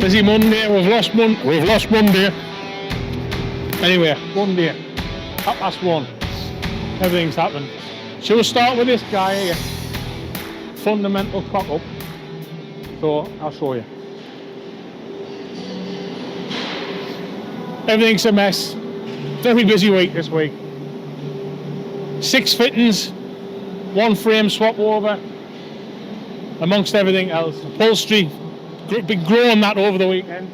Busy Monday, we've lost Monday. Anyway, Monday, 1:30. Everything's happened. Shall we start with this guy here? Fundamental cock up. So I'll show you. Everything's a mess. Very busy week this week. 6 fittings, 1 frame swap over, amongst everything else. Upholstery, been growing that over the weekend.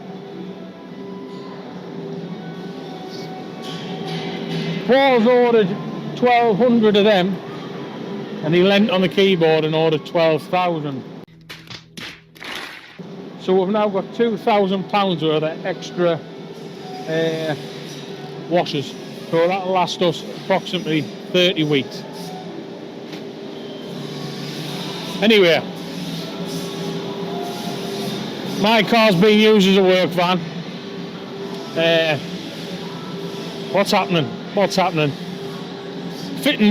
Paul's ordered 1,200 of them, and he leant on the keyboard and ordered 12,000. So we've now got £2,000 worth of extra washers. So that'll last us approximately 30 weeks. Anyway, my car's being used as a work van. What's happening? What's happening?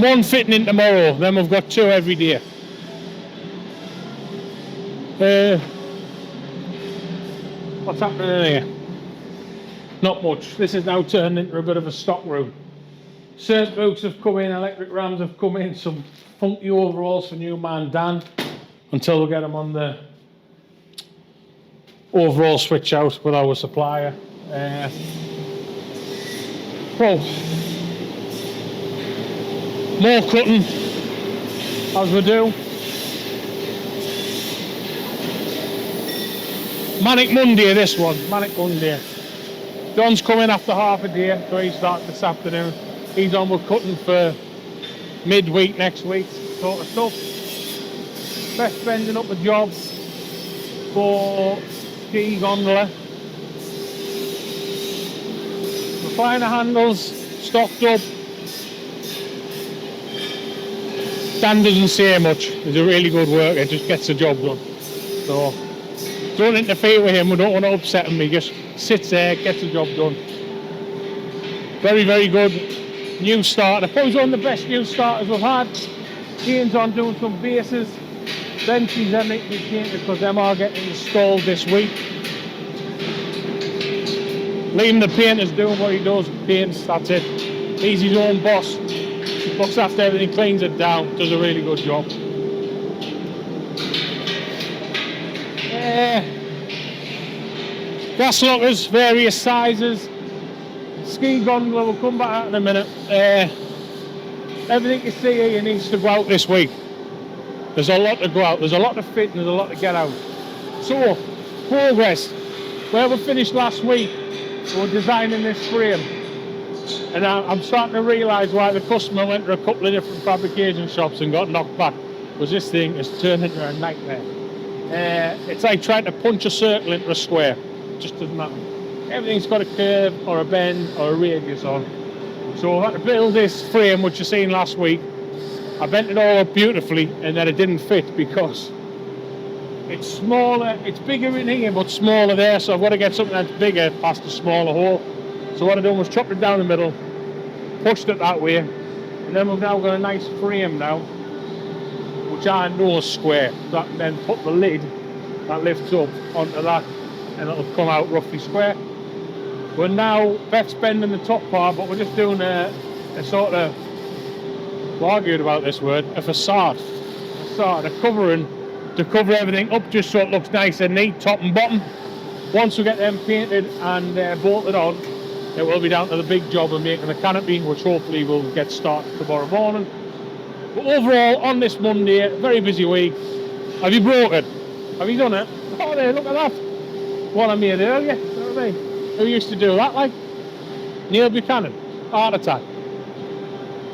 One fitting in tomorrow, then we've got 2 every day. What's happening in here? Not much. This is now turned into a bit of a stock room. Certain books have come in, electric rams have come in, some funky overalls for new man Dan, until we get them on the overall switch out with our supplier. Well, more cutting as we do. Manic Monday, this one, Manic Monday. John's coming after half a day, so he's starting this afternoon. He's on with cutting for midweek next week, sort of stuff. Best bending up a job for ski gondola. Refiner handles, stocked up. Dan doesn't say much, he's a really good worker, just gets the job done. So, don't interfere with him, we don't want to upset him, he just sits there, gets the job done. Very, very good new starter, probably one of the best new starters we've had. Ian's on doing some bases, benches, everything we painted because them are getting installed this week. Liam the painter's doing what he does, paints, that's it. He's his own boss, looks after everything, cleans it down, does a really good job. Gas lockers, various sizes. Ski gondola, we'll come back out in a minute. Everything you see here needs to go out this week. There's a lot to go out, there's a lot to fit and there's a lot to get out. So, progress. Where we finished last week, we were designing this frame. And I'm starting to realise why the customer went to a couple of different fabrication shops and got knocked back. Because this thing has turned into a nightmare. It's like trying to punch a circle into a square. It just doesn't matter. Everything's got a curve or a bend or a radius on. So I had to build this frame, which you seen last week. I bent it all up beautifully and then it didn't fit because it's smaller, it's bigger in here but smaller there, so I've got to get something that's bigger past a smaller hole. So what I done was chopped it down the middle, pushed it that way, and then we've now got a nice frame now, which I know is square. So I can then put the lid that lifts up onto that and it'll come out roughly square. We're now Beth's bending the top part, but we're just doing a sort of, we argued about this word, a facade, a covering to cover everything up just so it looks nice and neat, top and bottom. Once we get them painted and bolted on, it will be down to the big job of making the canopy, which hopefully will get started tomorrow morning. But overall, on this Monday, very busy week. Have you broke it? Have you done it? Oh, there, look at that. One I made earlier, you know what I mean? Who used to do that, like? Neil Buchanan, heart attack.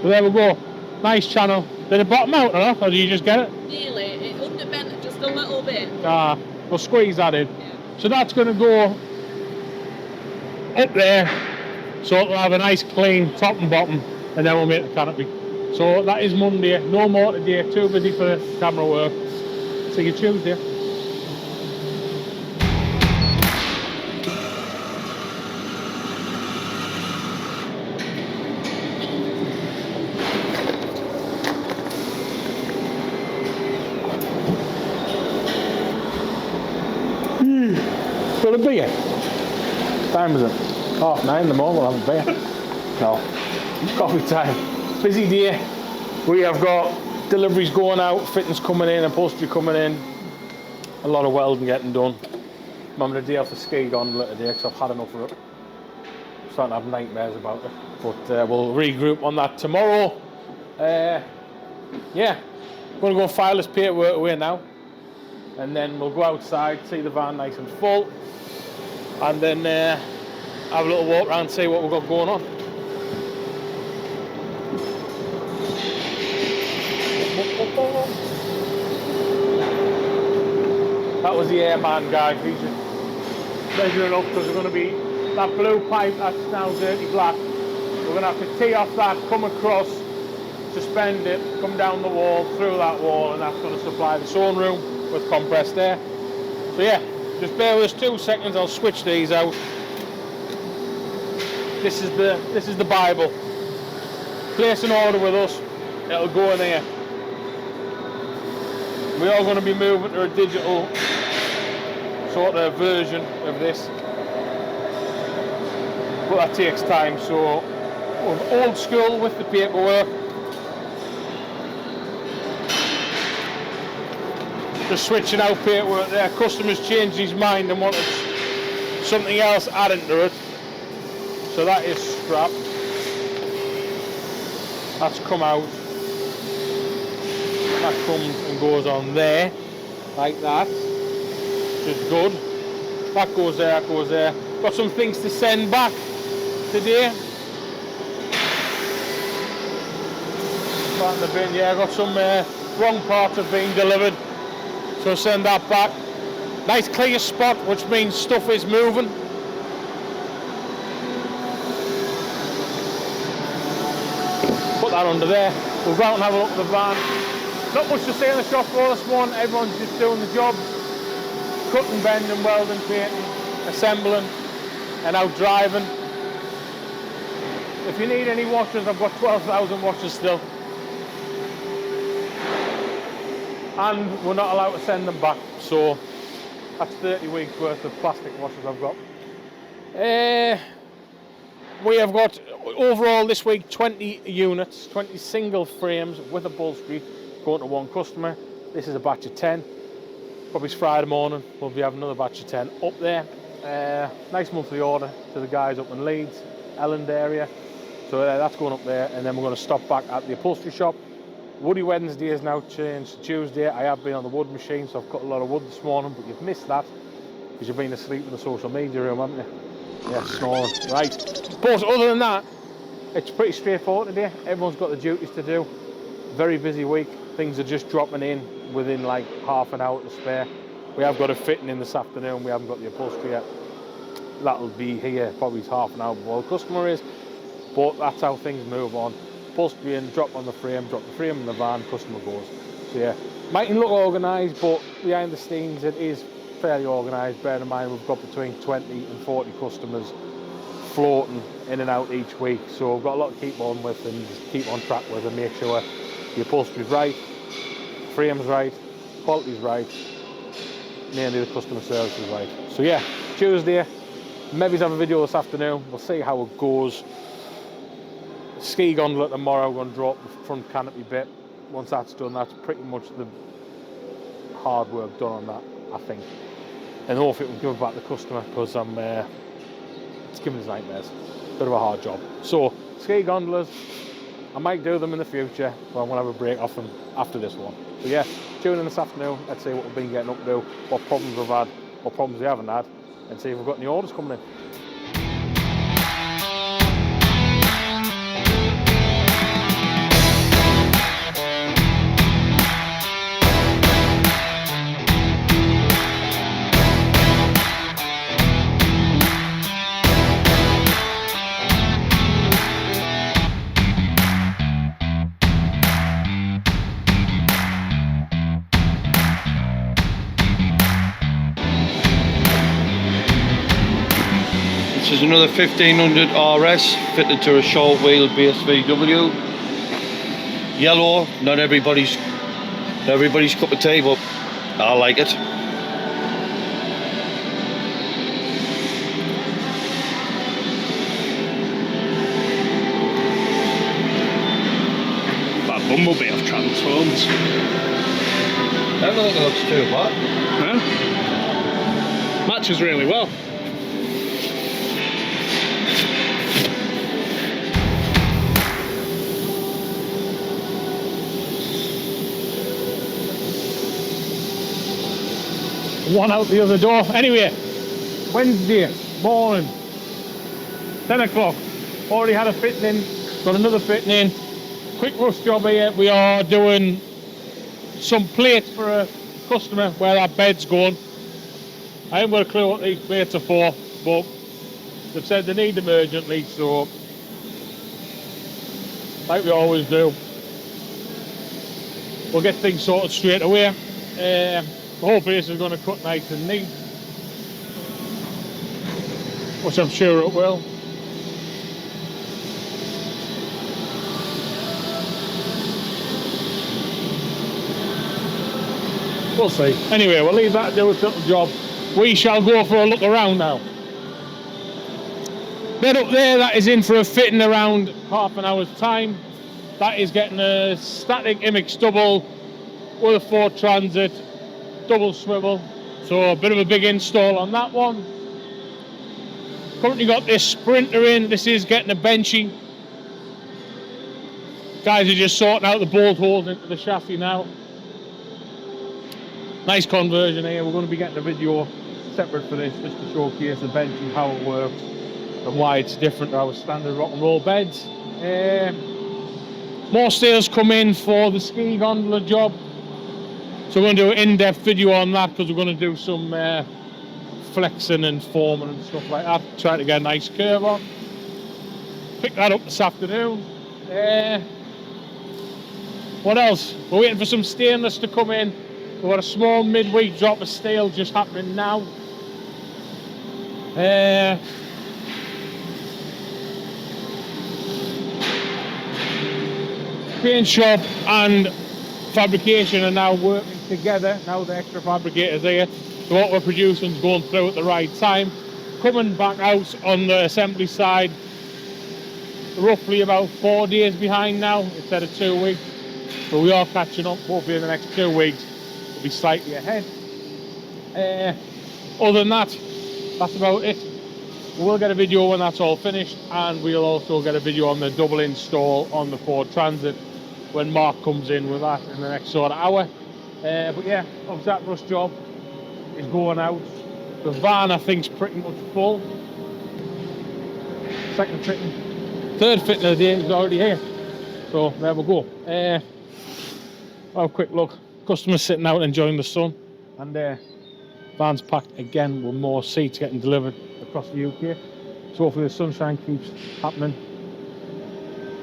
So there we go. Nice channel. Did it bottom out or not, or did you just get it? Nearly. It underbent just a little bit. We'll squeeze that in. Yeah. So that's going to go up there, so it'll have a nice clean top and bottom, and then we'll make the canopy. So that is Monday, no more today, too busy for camera work. See you Tuesday. Got a beer? time is it? 9:30 in the morning, we'll have a beer. No, coffee time. Busy day. We have got deliveries going out, fittings coming in, upholstery coming in. A lot of welding getting done. I'm having a day off the ski gondola today because I've had enough of it. I'm starting to have nightmares about it. But we'll regroup on that tomorrow. Yeah, I'm going to go and file this paperwork away now. And then we'll go outside, see the van nice and full. And then have a little walk around and see what we've got going on. That was the airman guy. He's just measuring up because we're going to be that blue pipe that's now dirty black. We're going to have to tee off that, come across, suspend it, come down the wall, through that wall, and that's going to supply the sewing room with compressed air. So yeah, just bear with us 2 seconds. I'll switch these out. This is the Bible. Place an order with us. It'll go in here. We are going to be moving to a digital sort of version of this, but that takes time. So we're old school with the paperwork. Just switching out paperwork there. Customer's changed his mind and wanted something else added to it. So that is scrap. That's come out. That comes and goes on there, like that. Which is good. That goes there, that goes there. Got some things to send back today. Back in the bin, yeah, got some wrong parts have been delivered. So send that back. Nice clear spot, which means stuff is moving. Put that under there. We'll go out and have a look at the van. Not much to say in the shop floor this morning. Everyone's just doing the jobs. Cutting, bending, welding, painting, assembling, and out driving. If you need any washers, I've got 12,000 washers still. And we're not allowed to send them back, so that's 30 weeks worth of plastic washers I've got. We have got overall this week 20 units, 20 single frames with upholstery going to one customer. This is a batch of 10. Probably Friday morning we'll be having another batch of 10 up there. Nice monthly order to the guys up in Leeds, Elland area. So that's going up there, and then we're going to stop back at the upholstery shop. Woody Wednesday is now changed to Tuesday. I have been on the wood machine, so I've cut a lot of wood this morning, but you've missed that because you've been asleep in the social media room, haven't you? Yeah, snoring. Right. But other than that, it's pretty straightforward today. Everyone's got the duties to do. Very busy week. Things are just dropping in within like half an hour to spare. We have got a fitting in this afternoon. We haven't got the upholstery yet. That'll be here probably half an hour before the customer is. But that's how things move on. Upholstery in, drop on the frame, drop the frame in the van, customer goes. So yeah, mightn't look organised, but behind the scenes it is fairly organised. Bear in mind we've got between 20 and 40 customers floating in and out each week, so we've got a lot to keep on with and just keep on track with and make sure the upholstery's right, frame's right, quality's right, mainly the customer service is right. So yeah, Tuesday, maybe have a video this afternoon, we'll see how it goes. Ski gondola tomorrow, we're going to drop the front canopy bit. Once that's done, that's pretty much the hard work done on that, I think. And hopefully we can give it back to the customer because it's giving us nightmares. Bit of a hard job. So, ski gondolas, I might do them in the future, but I'm going to have a break off them after this one. So yeah, tune in this afternoon, let's see what we've been getting up to, what problems we've had, what problems we haven't had, and see if we've got any orders coming in. This is another 1500 RS fitted to a short wheelbase VW. Yellow, not everybody's cup of tea, but I like it. some will be off transforms. I don't think it looks too bad. Yeah. Matches really well. One out the other door. Anyway, Wednesday morning, 10 o'clock. Already had a fitting in, got another fitting in. Quick rush job here. We are doing some plates for a customer where our bed's going. I haven't got a clue what these plates are for, but they've said they need them urgently, so like we always do, we'll get things sorted straight away. Hopefully this is going to cut nice and neat, which I'm sure it will. We'll see. Anyway, we'll leave that to do its little job. We shall go for a look around now. Bed up there, that is in for a fitting around half an hour's time. That is getting a static Imix double with a Ford Transit, double swivel. So a bit of a big install on that one. Currently got this Sprinter in. This is getting a benchy. Guys are just sorting out the bolt holes into the chassis now. Nice conversion here. We're going to be getting a video separate for this, just to showcase the bench and how it works and why it's different to our standard rock and roll beds. More stairs come in for the ski gondola job, so we're going to do an in-depth video on that, because we're going to do some flexing and forming and stuff like that, try to get a nice curve on. Pick that up this afternoon. What else? We're waiting for some stainless to come in. We've got a small midweek drop of steel just happening now. Paint shop and fabrication are now working together. Now the extra fabricators here. So what we're producing is going through at the right time. Coming back out on the assembly side, roughly about 4 days behind now instead of 2 weeks. But we are catching up. Hopefully in the next 2 weeks we'll be slightly ahead. Other than that, that's about it. We'll get a video when that's all finished, and we'll also get a video on the double install on the Ford Transit when Mark comes in with that in the next sort of hour. But yeah, obviously that rush job is going out. The van I think is pretty much full. Second fitting, third fitting of the day is already here. So there we go. Have a quick look. Customers sitting out enjoying the sun, and van's packed again with more seats getting delivered across the UK. So hopefully the sunshine keeps happening.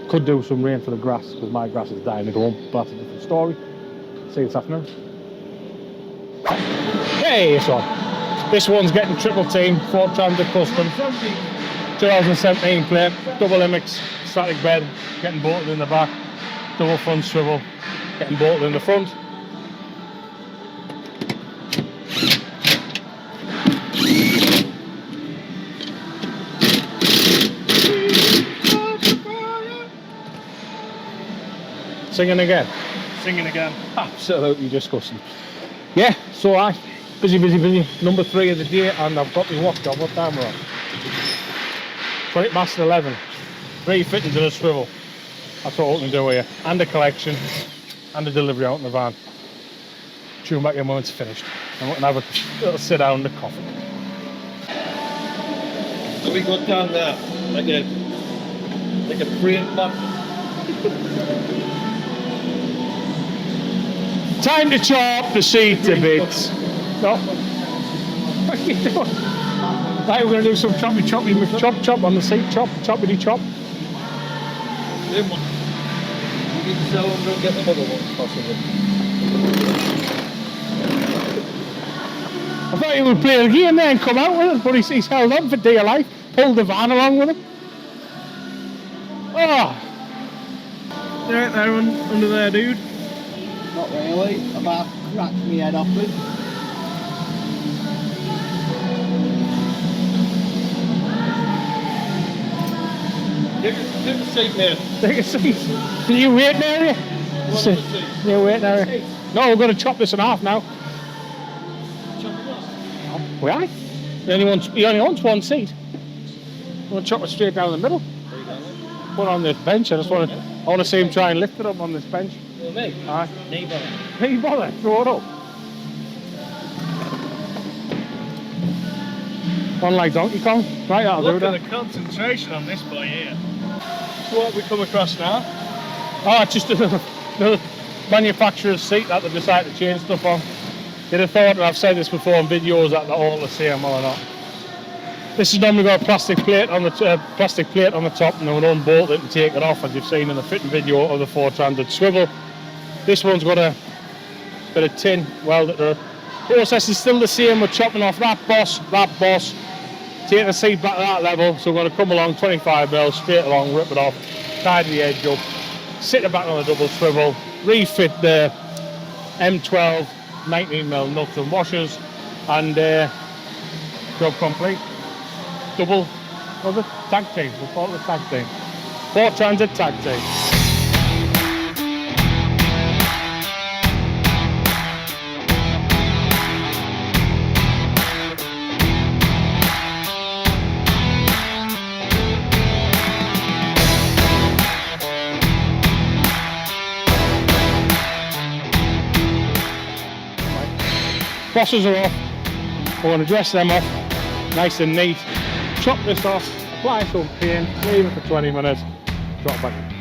Could do some rain for the grass, because my grass is dying at home, but that's a different story. See you this afternoon. Hey, it's on. This one's getting triple team, Ford Transit Custom, 2017 plate, double Imix, static bed, getting bolted in the back, double front swivel, getting bolted in the front. Singing again? Singing again. Absolutely disgusting. Yeah, so I busy. Number 3 of the day, and I've got my watch on. What time we're on? 11. 3 fittings and a swivel. That's what I can do here. And a collection, and a delivery out in the van. Tune back in when it's finished. And we can have a little sit down and a coffee. So we got down there like a praying man. Time to chop the seat a bit. No. What are you doing? Right, we're going to do some chop on the seat. Choppity chop. You need to sell them and get them other ones, possibly. I thought he would play a game there and come out with it, but he's held on for dear life. Pulled the van along with him. Oh! You right there under there, dude? Not really. I'm about to crack my head off it. Take a seat, mate. Take a seat. Can you wait, Mary? New weight now. No, we're going to chop this in half now. We are? He only wants one seat. I'm going to chop it straight down the middle. Put on this bench. I want to see him try and lift it up on this bench. Well, me? Aye. Need bother. Hey, bother. Throw it up. One like Donkey Kong. Right, that'll do Look that. at the concentration on this boy here. So what have we come across now? Oh, it's just another manufacturer's seat that they decided to change stuff on. You'd have thought, and I've said this before in videos, that they're all the same or not. This has normally got a plastic plate on the top, and they would unbolt it and take it off, as you've seen in the fitting video of the 4-transit swivel. This one's got a bit of tin welded to it. Process is still the same. We're chopping off that boss, take the seat back to that level. So we're going to come along 25mm straight along, rip it off, tidy the edge up, sit it back on the double swivel, refit the M12 19mm nuts and washers, and job complete. Double, what was it? Tag team. We'll call it a tag team. 4-transit tag team. Bosses are off. We're going to dress them off, nice and neat. Chop this off, apply some paint, leave it for 20 minutes, drop back in.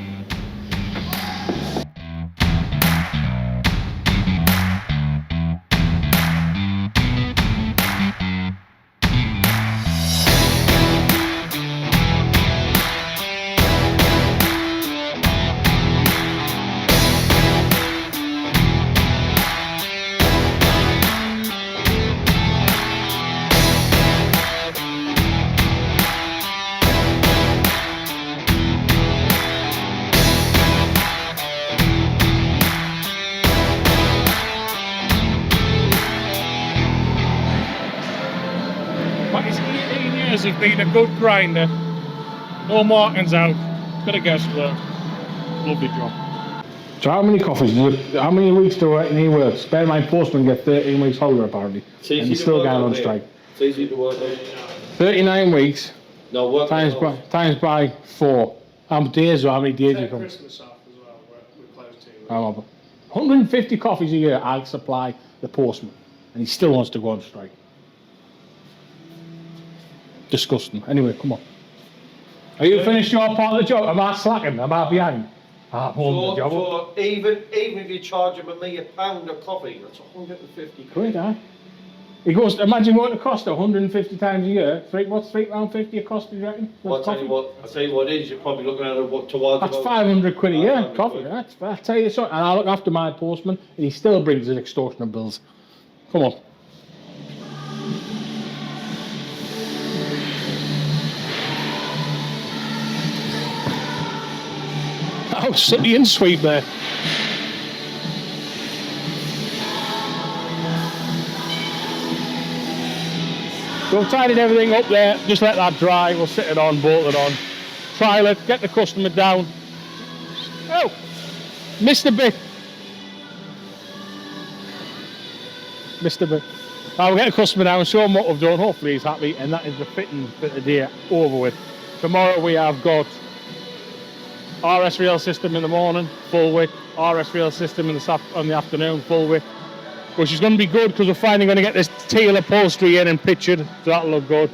But his 18 years he's been a good grinder. No markings out. Bit of guesswork. Lovely job. So how many how many weeks do he work? Bear in mind, postmen get 13 weeks holiday apparently. And he's still going on strike. It's easy to work out. 39 weeks No, work times by 4. How many days you come? Christmas off as well. We're closed 2 weeks. 150 coffees a year I supply the postman. And he still wants to go on strike. Disgusting. Anyway, come on. Are you finished your part of the job? Am I slacking? Am I behind? I'm on the job. So even if you charge him me £1 of coffee, that's 150 quid. Great, aye. He goes, imagine what it costs 150 times a year. What's £3.50 a cost, do you reckon? Well, I'll tell you what it is, you're probably looking at it towards That's about 500 quid a year, 500 coffee. quid. That's, I tell you something, and I look after my postman, and he still brings his extortionate bills. Come on. Oh, sooty and sweet there. So I've tidied everything up there, just let that dry, we'll sit it on, bolt it on, trial it, get the customer down. Oh, missed a bit. Missed a bit. Now we'll get the customer down, show him what we've done, hopefully he's happy, and that is the fitting for the day over with. Tomorrow we have got RS rail system in the morning, full width, RS rail system in the afternoon, full width. Which is going to be good because we're finally going to get this teal upholstery in and pictured, so that'll look good.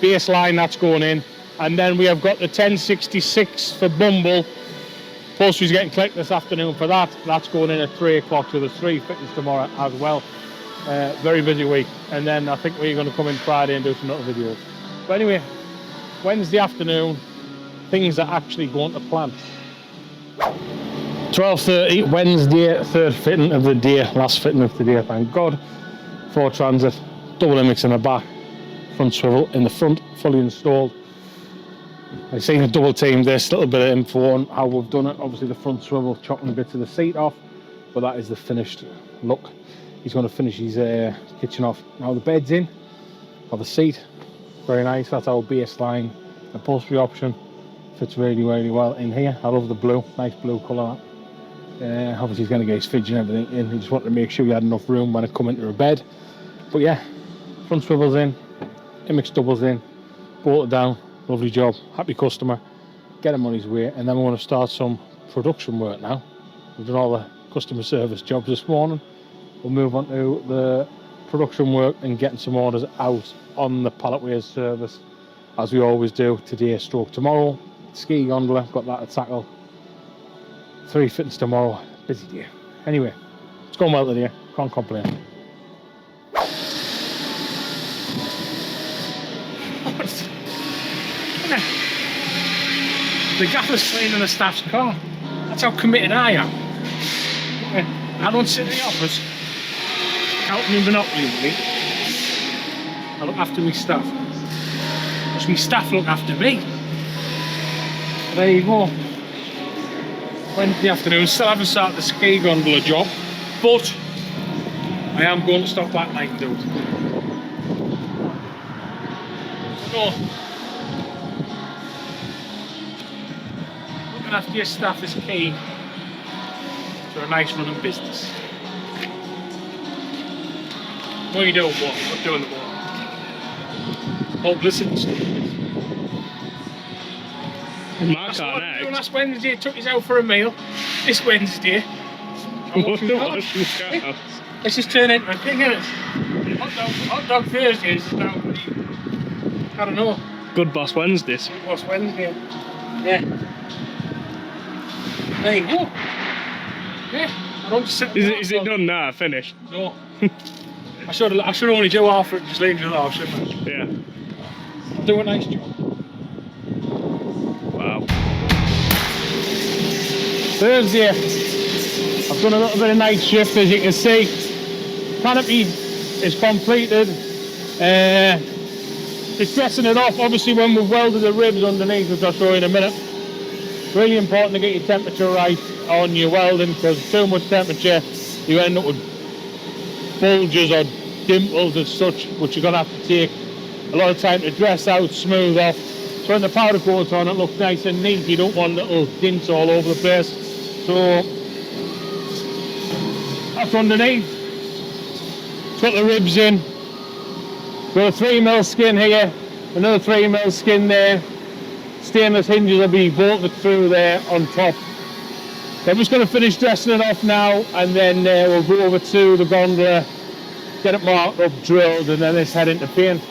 Baseline, that's going in. And then we have got the 1066 for Bumble. Upholstery's getting collected this afternoon for that. That's going in at 3 o'clock, so there's 3 fittings tomorrow as well. Very busy week. And then I think we're going to come in Friday and do some other videos. But anyway, Wednesday afternoon, things are actually going to plan. 12:30, Wednesday, third fitting of the day, last fitting of the day, thank God. 4-transit, double MX in the back, front swivel in the front, fully installed. I've seen a double team this, little bit of info on how we've done it. Obviously the front swivel, chopping bits of the seat off, but that is the finished look. He's going to finish his kitchen off. Now the bed's in, for the seat, very nice, that's our baseline upholstery option. Fits really, really well in here. I love the blue, nice blue colour. Obviously he's going to get his fridge and everything in. He just wanted to make sure he had enough room when I come into a bed. But yeah, front swivels in, MX doubles in, bolted down, lovely job, happy customer, get him on his way. And then we're going to start some production work now. We've done all the customer service jobs this morning. We'll move on to the production work and getting some orders out on the palletways service, as we always do, today stroke tomorrow. Ski gondola, got that to tackle. 3 fittings tomorrow, busy day. Anyway, it's going well today, can't complain. The gaffer's cleaning the staff's car. That's how committed I am. I don't sit in the office counting my monopoly money. I look after my staff. Because my staff look after me. There you go. Wednesday afternoon, still haven't started the ski gondola job, but I am going to stop that night, dude. So, looking after your staff is key to a nice running business. What are you doing, what? What doing the what? Publicity. Mark our next. Last Wednesday, took us out for a meal. This Wednesday, let's just turn into a thing, innit? Hot dog Thursdays is now, I don't know. Good Boss Wednesdays. Good Boss Wednesday. Yeah. There you go. Yeah. I don't just sit. Is it done now? Finished? No. I should only do half it, just leave it off, shouldn't I? Yeah. I'll do a nice job. Wow. Thursday, I've done a little bit of night shift, as you can see. Canopy is completed. Just dressing it off, obviously when we've welded the ribs underneath, which I'll show you in a minute. It's really important to get your temperature right on your welding, because too much temperature, you end up with bulges or dimples and such, which you're going to have to take a lot of time to dress out, smooth off. So when the powder coat's on, it looks nice and neat. You don't want little dints all over the place. So that's underneath. Put the ribs in. Got a 3mm skin here, another 3mm skin there. Stainless hinges will be bolted through there on top. I'm just going to finish dressing it off now, and then we'll go over to the gondola, get it marked up, drilled, and then let's head into paint.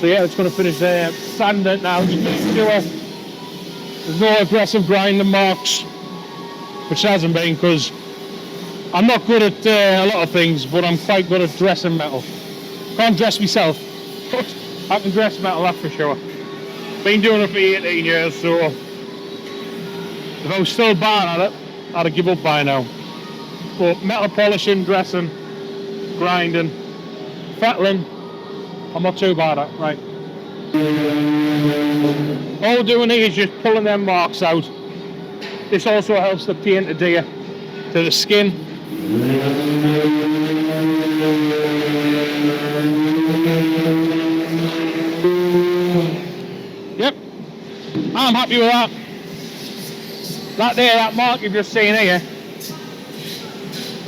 So yeah, it's going to finish there, sand it now, just make sure there's no aggressive grinding marks, which hasn't been, because I'm not good at a lot of things, but I'm quite good at dressing metal. Can't dress myself, but I can dress metal, that's for sure. Been doing it for 18 years, so if I was still bad at it, I'd have given up by now. But metal polishing, dressing, grinding, fettling, I'm not too bad at, right. All we're doing here is just pulling them marks out. This also helps the paint adhere to the skin. Yep, I'm happy with that. That mark you've just seen here,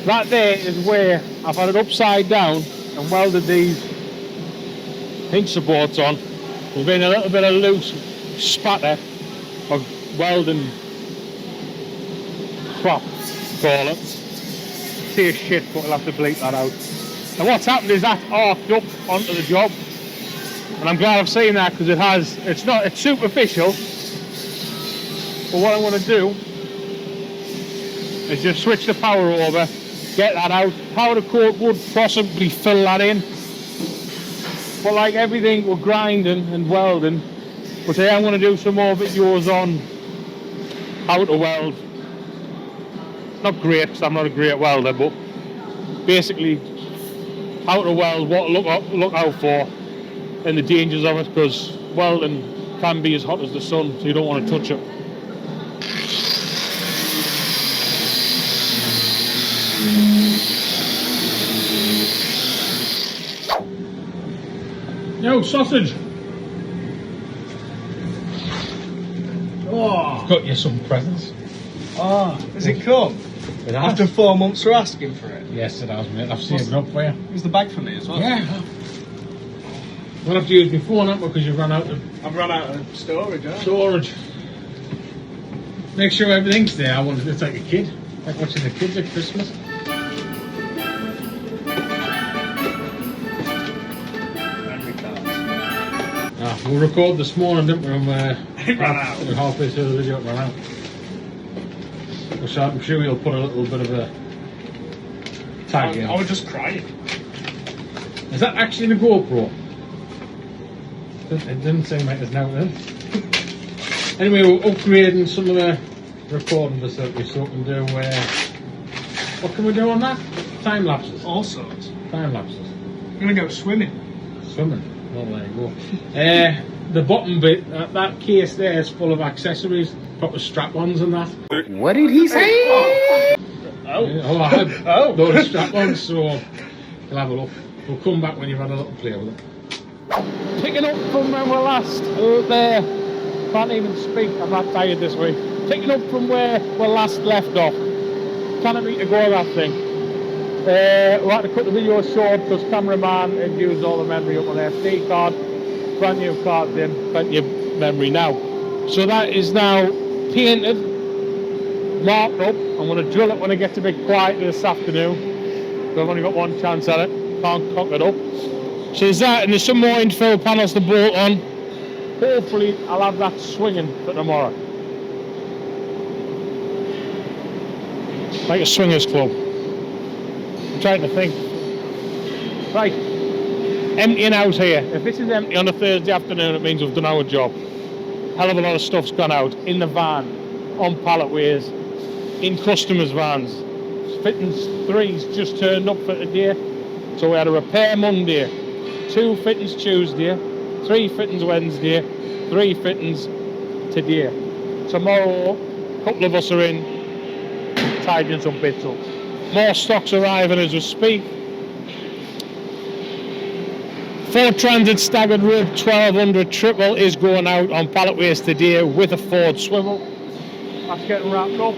that there is where I've had it upside down and welded these hinge supports on. There's been a little bit of loose spatter of welding crap, call it. Say shit, but we'll have to bleep that out. And what's happened is that's arced up onto the job. And I'm glad I've seen that, because it's superficial. But what I want to do is just switch the power over, get that out. Powder coat would possibly fill that in. But like everything, we're grinding and welding. But today I'm going to do some more videos on how to weld. Not great, because I'm not a great welder, but basically how to weld, what to look out for, and the dangers of it, because welding can be as hot as the sun, so you don't want to touch it. Yo, sausage! Oh, I've got you some presents. Oh, has it come? It has. After 4 months for asking for it. Yes, it has, mate. I've saved it up for you. Use the bag for me as well. Yeah. We'll have to use my phone, haven't we? Because you've run out of I've run out of storage, haven't I? storage. Make sure everything's there. I want it like a kid. Like watching the kids at Christmas. We'll record this morning, didn't we? It ran out. Halfway through the video, it ran out. So I'm sure we'll put a little bit of a tag in. I was just crying. Is that actually the GoPro? It didn't seem like it's now then. Anyway, we're upgrading some of the recording facilities so we can do what can we do on that? Time lapses. All sorts. Time lapses. I'm gonna go swimming. Swimming. Well, there you go. The bottom bit, that case there is full of accessories, proper strap-ons and that. What did he say? Oh, I had those strap-ons, so you'll have a look. We'll come back when you've had a little play with it. Picking up from where we're last, there. Can't even speak, I'm not tired this week. Picking up from where we last left off. Can't beat to go that thing. We had to cut the video short because cameraman had used all the memory up on the SD card. Brand new cards in, plenty of memory now. So that is now painted, marked up. I'm going to drill it when it gets a bit quieter this afternoon. I've only got one chance at it, can't cock it up. So there's that, and there's some more infill panels to bolt on. Hopefully I'll have that swinging for tomorrow. Like a swingers club. I'm trying to think. Right, emptying out here. If this is empty on a Thursday afternoon, it means we've done our job. Hell of a lot of stuff's gone out in the van, on pallet ways, in customers' vans. Fittings 3's just turned up for today. So we had a repair Monday, 2 fittings Tuesday, 3 fittings Wednesday, 3 fittings today. Tomorrow, a couple of us are in, tidying some bits up. More stock's arriving as we speak. Ford Transit staggered rib 1200 triple is going out on pallet ways today with a Ford swivel. That's getting wrapped up.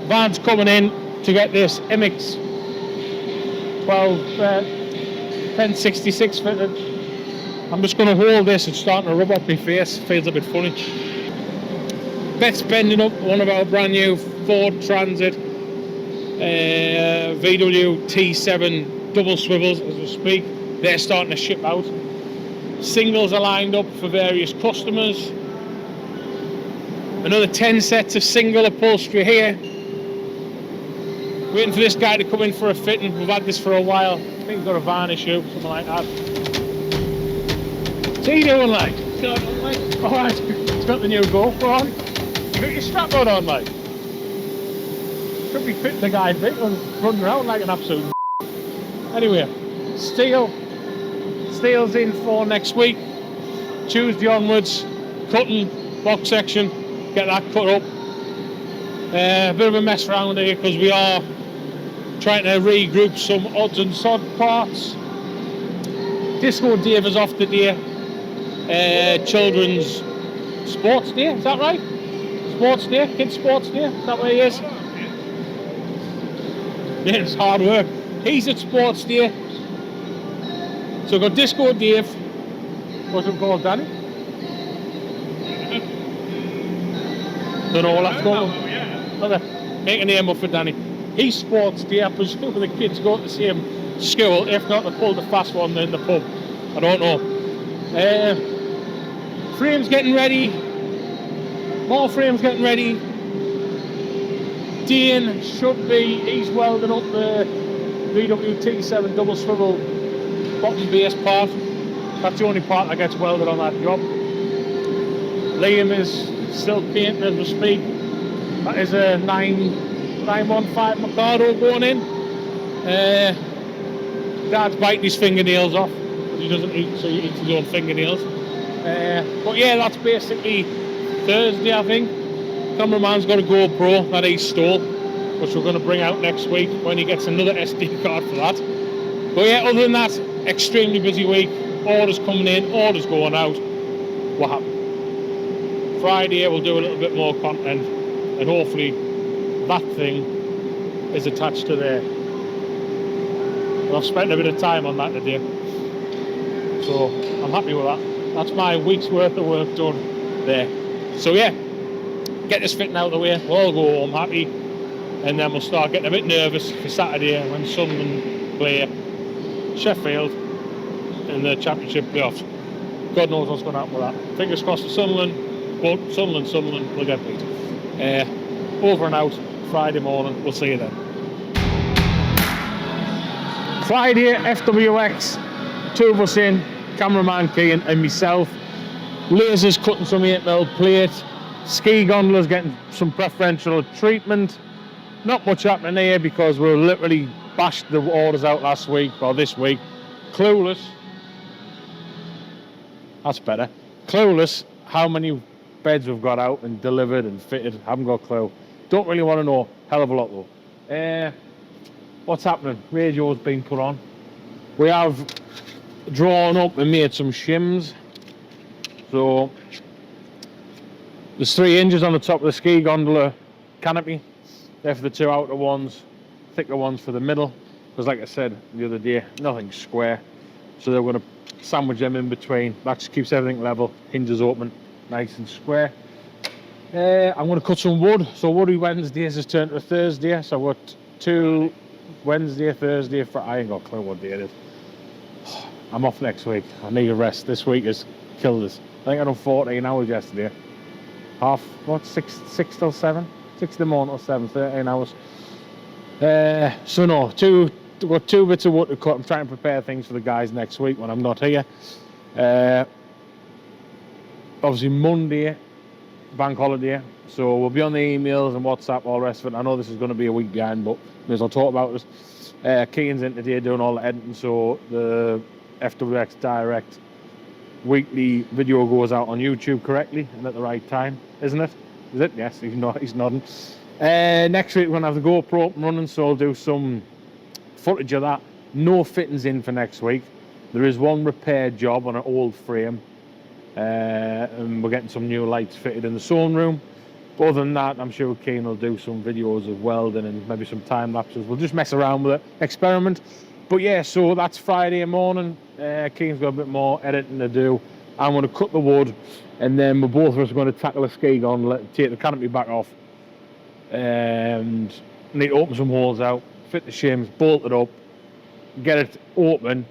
Van's coming in to get this MX 1066 fitted. I'm just going to hold this, it's starting to rub off my face, feels a bit funny. Bet's bending up one of our brand new Ford Transit VW T7 double swivels as we speak. They're starting to ship out. Singles are lined up for various customers. Another 10 sets of single upholstery here. Waiting for this guy to come in for a fitting. We've had this for a while. I think he's got a van issue, something like that. What's he doing, like? Alright, he's got the new GoPro on. You got your strap on, like. Should be fitting the guy big and running around like an absolute. Anyway, steel's in for next week. Tuesday onwards, cutting, box section, get that cut up. A bit of a mess around here because we are trying to regroup some odds and sod parts. Disco Dave is off today. Children's Sports Day, is that right? Sports Day, Kids Sports Day, is that where he is? Yeah, it's hard work. He's at Sports Day. So we've got Disco Dave. What's it called, Danny? Don't know what that's called. Make a name up for Danny. He's Sports Day. I presume the kids go to the same school. If not, they pull the fast one in the pub. I don't know. Frames getting ready. More frames getting ready. Dean should be, he's welding up the VW T7 double swivel bottom base part. That's the only part that gets welded on that job. Liam is still painting as we speak. That is a 915 Mikado going in. Dad's biting his fingernails off. He doesn't eat, so he eats his own fingernails. But yeah, that's basically Thursday, I think. Cameraman's got a GoPro that he stole, which we're going to bring out next week when he gets another SD card for that. But yeah, other than that, extremely busy week. Orders coming in, orders going out. What happened? Friday we'll do a little bit more content, and hopefully that thing is attached to there. And I've spent a bit of time on that today, so I'm happy with that. That's my week's worth of work done there. So yeah, get this fitting out of the way, we'll all go home happy, and then we'll start getting a bit nervous for Saturday when Sunderland play Sheffield in the Championship playoffs. God knows what's going to happen with that. Fingers crossed for Sunderland, but Sunderland will get beat. Over and out, Friday morning, we'll see you then. Friday, FWX, 2 of us in, cameraman Keane and myself. Lasers cutting some 8mm plate, ski gondolas getting some preferential treatment. Not much happening here because we literally bashed the orders out last week, or this week. Clueless. That's better. Clueless how many beds we've got out and delivered and fitted. Haven't got a clue. Don't really want to know. Hell of a lot though. What's happening? Radio's been put on. We have drawn up and made some shims. So there's 3 hinges on the top of the ski gondola canopy. They're for the 2 outer ones, thicker ones for the middle. Because like I said the other day, nothing's square. So they're going to sandwich them in between. That just keeps everything level, hinges open, nice and square. I'm going to cut some wood. So Woody Wednesdays has turned to a Thursday. So I've got 2 Wednesday, Thursday, Friday. I ain't got a clue what day it is. I'm off next week. I need a rest. This week has killed us. I think I done 14 hours yesterday. 6 till 7? 6 in the morning till 7, 13 hours. So no, I've got 2 bits of wood to cut. I'm trying to prepare things for the guys next week when I'm not here. Obviously Monday, bank holiday, so we'll be on the emails and WhatsApp, all the rest of it. I know this is going to be a week behind, but may as well talk about it. Keane's in today doing all the editing, so the FWX Direct weekly video goes out on YouTube correctly and at the right time, isn't it? Is it? Yes, he's nodding. Next week we're going to have the GoPro up and running, so I'll do some footage of that. No fittings in for next week. There is 1 repair job on an old frame, and we're getting some new lights fitted in the sewing room. But other than that, I'm sure Keane will do some videos of welding and maybe some time lapses. We'll just mess around with it, experiment. But yeah, so that's Friday morning. Keane's got a bit more editing to do. I'm going to cut the wood, and then we're both of us are going to tackle a ski gondola, take the canopy back off, and need to open some holes out, fit the shims, bolt it up, get it open,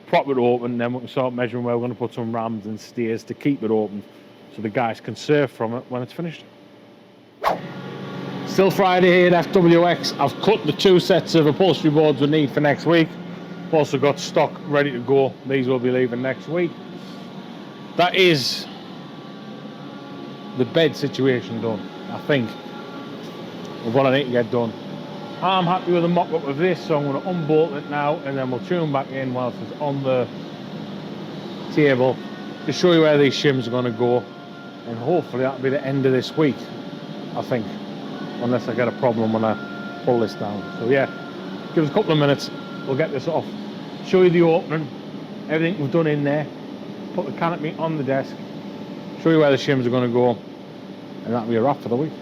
prop it open, then we can start measuring where we're going to put some rams and steers to keep it open so the guys can surf from it when it's finished. Still Friday here at FWX. I've cut the 2 sets of upholstery boards we need for next week. Also got stock ready to go. These will be leaving next week. That is the bed situation done, I think, of what I need to get done. I'm happy with the mock-up of this, so I'm going to unbolt it now, and then we'll tune back in whilst it's on the table to show you where these shims are going to go, and hopefully that'll be the end of this week, I think, unless I get a problem when I pull this down. So yeah, give us a couple of minutes, we'll get this off, show you the opening, everything we've done in there, put the canopy on the desk, show you where the shims are going to go, and that'll be a wrap for the week.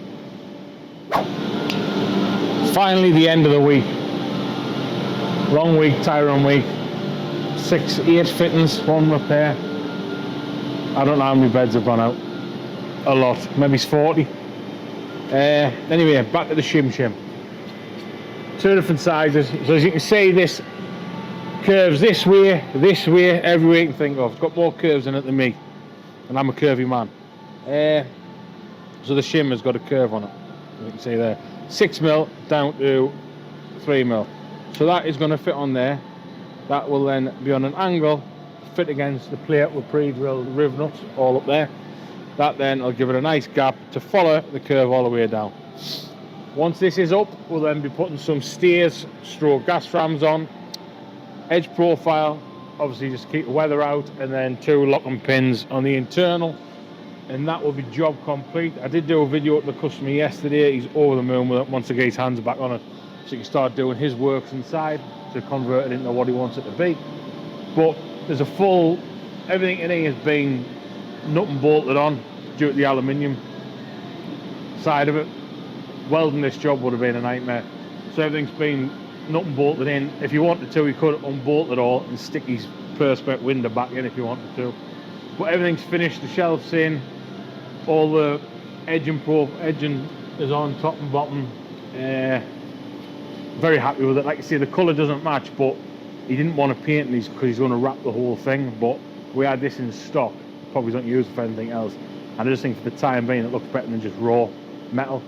Finally, the end of the week. Long week, tiring week. 8 fittings, 1 repair. I don't know how many beds have gone out. A lot, maybe it's 40. Anyway, back to the shim. 2 different sizes. So as you can see, this curves this way, every way you can think of. It's got more curves in it than me, and I'm a curvy man. So the shim has got a curve on it, as you can see there. 6mm down to 3mm. So that is going to fit on there. That will then be on an angle, fit against the plate with pre-drilled riv nuts all up there. That then will give it a nice gap to follow the curve all the way down. Once this is up, we'll then be putting some steers, stroke gas rams on, edge profile, obviously just keep the weather out, and then 2 locking pins on the internal, and that will be job complete. I did do a video with the customer yesterday. He's over the moon with it once he gets his hands back on it, so he can start doing his works inside to convert it into what he wants it to be. But there's a full, everything in here has been nut and bolted on due to the aluminium side of it. Welding this job would have been a nightmare. So everything's been nut and bolted in. If you wanted to, you could unbolt it all and stick his perspex window back in if you wanted to. But everything's finished, the shelf's in, all the edging is on top and bottom. Very happy with it. Like I say, the colour doesn't match, but he didn't want to paint these because he's going to wrap the whole thing. But we had this in stock, probably don't use it for anything else. And I just think for the time being, it looks better than just raw metal.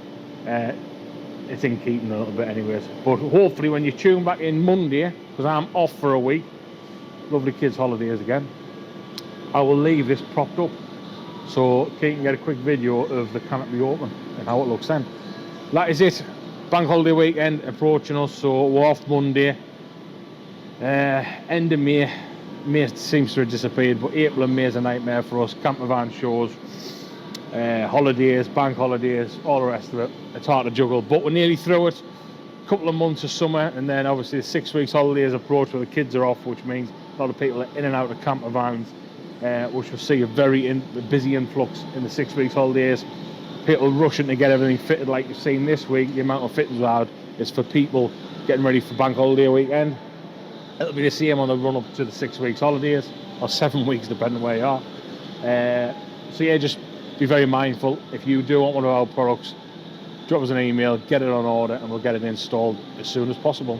It's in keeping a little bit anyways. But hopefully when you tune back in Monday, because I'm off for a week, lovely kids' holidays again, I will leave this propped up so Kate can get a quick video of the canopy open and how it looks then. That is it. Bank holiday weekend approaching us, so we're off Monday. End of May. May seems to have disappeared, but April and May is a nightmare for us. Camper van shows, holidays, bank holidays, all the rest of it. It's hard to juggle, but we're nearly through it. A couple of months of summer, and then obviously the 6 weeks holidays approach where the kids are off, which means a lot of people are in and out of camper vans, which will see a very busy influx in the 6 weeks holidays. People rushing to get everything fitted, like you've seen this week. The amount of fittings we had is for people getting ready for bank holiday weekend. It'll be the same on the run up to the 6 weeks holidays, or 7 weeks depending where you are. So yeah, just be very mindful. If you do want one of our products, drop us an email, get it on order, and we'll get it installed as soon as possible.